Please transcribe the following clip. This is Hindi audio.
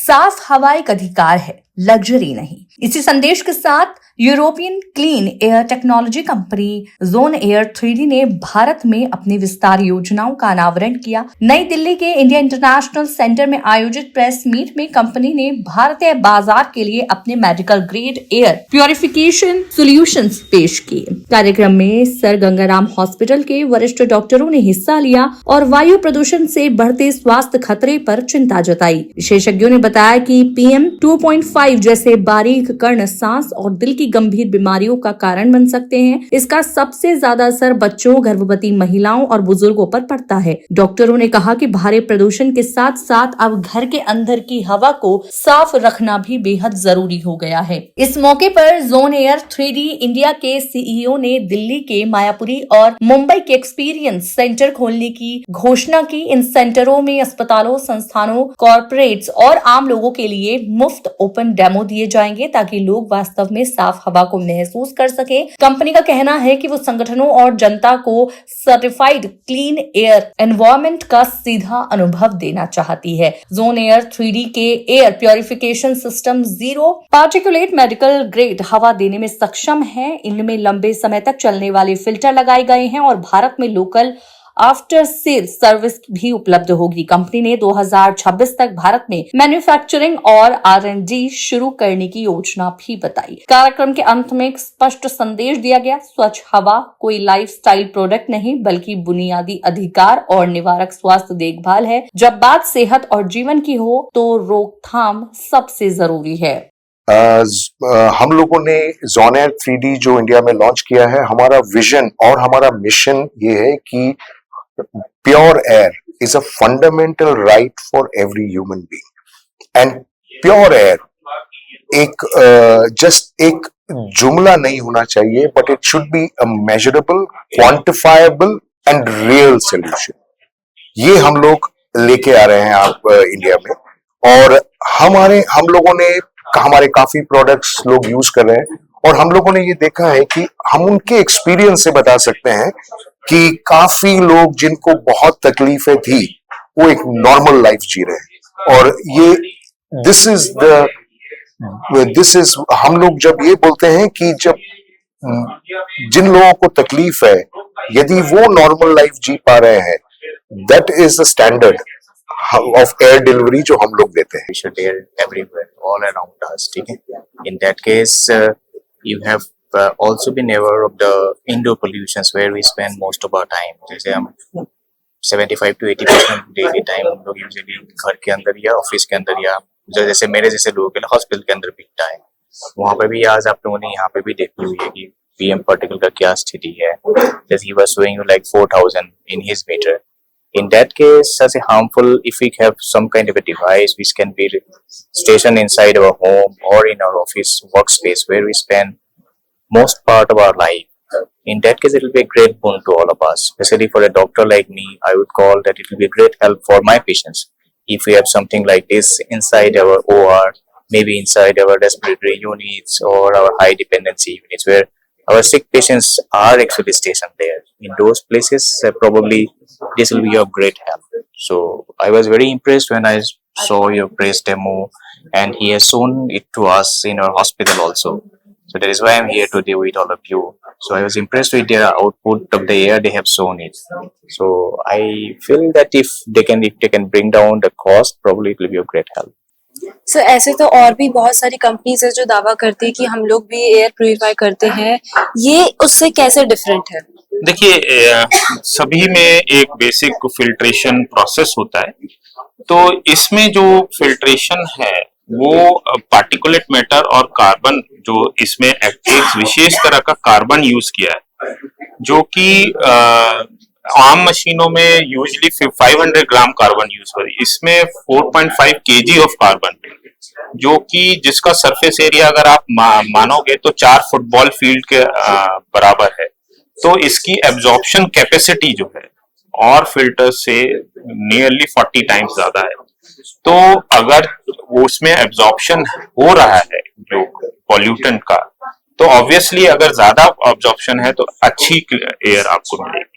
साफ हवा एक अधिकार है, लग्जरी नहीं। इसी संदेश के साथ European clean air technology company zone air 3D ने भारत में अपनी विस्तार योजनाओं का अनावरण किया। नई दिल्ली के इंडिया इंटरनेशनल सेंटर में आयोजित प्रेस मीट में कंपनी ने भारतीय बाजार के लिए अपने medical grade air purification solutions पेश किए। कार्यक्रम में सर गंगाराम हॉस्पिटल के वरिष्ठ डॉक्टरों ने हिस्सा लिया और वायु प्रदूषण से बढ़ते स्वास्थ्य खतरे पर चिंता जताई। विशेषज्ञों ने बताया कि PM 2.5 जैसे बारीक कण सांस और दिल की गंभीर बीमारियों का कारण बन सकते हैं। इसका सबसे ज्यादा असर बच्चों, गर्भवती महिलाओं और बुजुर्गों पर पड़ता है। डॉक्टरों ने कहा कि भारी प्रदूषण के साथ साथ अब घर के अंदर की हवा को साफ रखना भी बेहद जरूरी हो गया है। इस मौके पर जोन एयर 3D इंडिया के CEO ने दिल्ली के मायापुरी और मुंबई के एक्सपीरियंस सेंटर खोलने की घोषणा की। इन सेंटरों में अस्पतालों, संस्थानों, कॉर्पोरेट्स और आम लोगों के लिए मुफ्त ओपन डेमो दिए जाएंगे ताकि लोग वास्तव में साफ हवा को महसूस कर सके। कंपनी का कहना है कि वो संगठनों और जनता को सर्टिफाइड क्लीन एयर एनवायरनमेंट का सीधा अनुभव देना चाहती है। जोन एयर 3D के air purification system 0 particulate medical grade हवा देने में सक्षम है। इनमें लंबे समय तक चलने वाले फिल्टर लगाए गए हैं और भारत में लोकल आफ्टर सेल सर्विस भी उपलब्ध होगी। कंपनी ने 2026 तक भारत में मैन्युफैक्चरिंग और R&D शुरू करने की योजना भी बताई। कार्यक्रम के अंत में एक स्पष्ट संदेश दिया गया, स्वच्छ हवा कोई लाइफस्टाइल प्रोडक्ट नहीं बल्कि बुनियादी अधिकार और निवारक स्वास्थ्य देखभाल है। जब बात सेहत और जीवन की हो तो रोकथाम सबसे जरूरी है। हम लोगों ने जोन एयर 3D जो इंडिया में लॉन्च किया है, हमारा विजन और हमारा मिशन ये है कि pure air is a fundamental right for every human being, and pure air just एक जुमला नहीं होना चाहिए, but it should be a measurable, quantifiable and real solution. ये हम लोग लेके आ रहे हैं आप इंडिया में, और हम लोगों ने हमारे काफी प्रोडक्ट्स लोग यूज कर रहे हैं, और हम लोगों ने ये देखा है कि हम उनके एक्सपीरियंस से बता सकते हैं कि काफी लोग जिनको बहुत तकलीफें थी वो एक नॉर्मल लाइफ जी रहे हैं। और ये दिस इज हम लोग जब ये बोलते हैं कि जब जिन लोगों को तकलीफ है यदि वो नॉर्मल लाइफ जी पा रहे हैं, that is the standard of air delivery जो हम लोग देते हैं। We should air everywhere, all around us, ठीक है? In that case, you have also been aware of the indoor pollutions where we spend most of our time. जैसे हम 75 to 80% डेली टाइम हम लोग यूजुअली घर के अंदर या ऑफिस के अंदर या जैसे मेरे जैसे लोगों के लिए हॉस्पिटल के अंदर बीतता है। वहाँ पे भी आज आप लोगों ने यहाँ पे भी देखी हुई है कि PM पार्टिकल का क्या स्थिति है। जैसे he was showing you like 4000 in his meter. In that case, such a harmful, if we have some kind of a device which can be stationed inside our home or in our office workspace where we spend most part of our life, in that case it will be a great boon to all of us. Especially for a doctor like me, I would call that it will be a great help for my patients. If we have something like this inside our OR, maybe inside our respiratory units or our high dependency units where our sick patients are actually stationed there. In those places, probably this will be of great help. So I was very impressed when I saw your press demo, and he has shown it to us in our hospital also. So that is why I'm here today with all of you. So I was impressed with their output of the air they have shown it. So I feel that if they can bring down the cost, probably it will be of great help. सो ऐसे तो और भी बहुत सारी कंपनीज है जो दावा करती है कि हम लोग भी एयर प्यूरिफाई करते हैं, ये उससे कैसे डिफरेंट है? देखिए, सभी में एक बेसिक फिल्ट्रेशन प्रोसेस होता है। तो इसमें जो फिल्ट्रेशन है वो पार्टिकुलेट मैटर और कार्बन, जो इसमें एक विशेष तरह का कार्बन यूज किया है जो कि आम मशीनों में यूजली 500 ग्राम कार्बन यूज होती है। इसमें 4.5 kg ऑफ कार्बन, जो कि जिसका सरफेस एरिया अगर आप मानोगे तो 4 फुटबॉल फील्ड के बराबर है। तो इसकी एब्जॉर्प्शन कैपेसिटी जो है और फिल्टर से नियरली 40 टाइम्स ज्यादा है। तो अगर उसमें एब्जॉर्प्शन हो रहा है जो पॉल्यूटेंट का, तो ऑब्वियसली अगर ज्यादा एब्जॉर्प्शन है तो अच्छी एयर आपको मिलेगी।